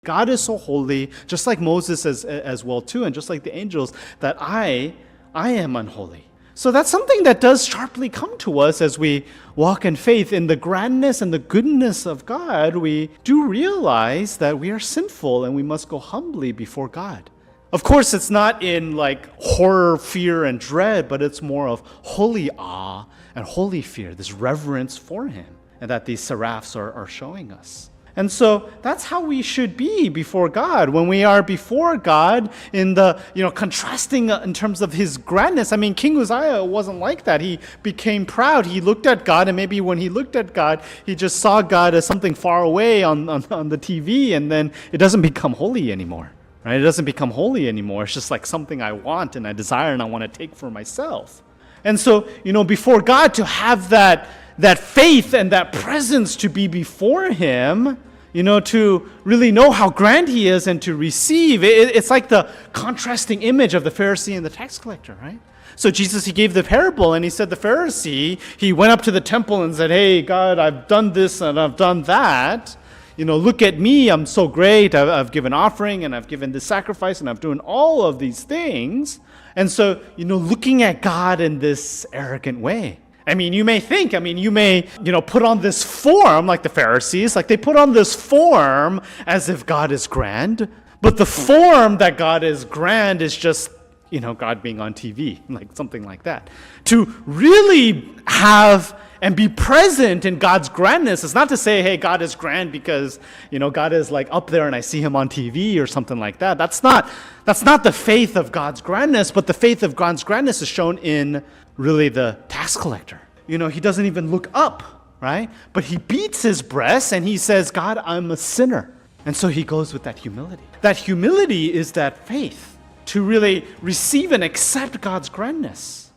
God is so holy, just like Moses as well too, and just like the angels, that I am unholy. So that's something that does sharply come to us as we walk in faith. In the grandness and the goodness of God, we do realize that we are sinful and we must go humbly before God. Of course, it's not in like horror, fear, and dread, but it's more of holy awe and holy fear, this reverence for Him, and that these seraphs are showing us. And so that's how we should be before God. When we are before God in the, contrasting in terms of His grandness. I mean, King Uzziah wasn't like that. He became proud. He looked at God, and maybe when he looked at God, he just saw God as something far away on the TV, and then it doesn't become holy anymore. Right? It doesn't become holy anymore. It's just like something I want and I desire and I want to take for myself. And so, before God, to have that faith and that presence to be before Him, to really know how grand He is and to receive, it's like the contrasting image of the Pharisee and the tax collector, right? So Jesus, He gave the parable, and He said the Pharisee, he went up to the temple and said, "Hey, God, I've done this and I've done that. Look at me, I'm so great. I've given offering and I've given this sacrifice and I've done all of these things." And so, looking at God in this arrogant way. I mean, you may think, put on this form like the Pharisees, like they put on this form as if God is grand, but the form that God is grand is just, God being on TV, like something like that. To really have and be present in God's grandness is not to say, hey, God is grand because, God is like up there and I see Him on TV or something like that. That's not the faith of God's grandness, but the faith of God's grandness is shown in really the tax collector. He doesn't even look up, right? But he beats his breast and he says, "God, I'm a sinner." And so he goes with that humility. That humility is that faith to really receive and accept God's grandness.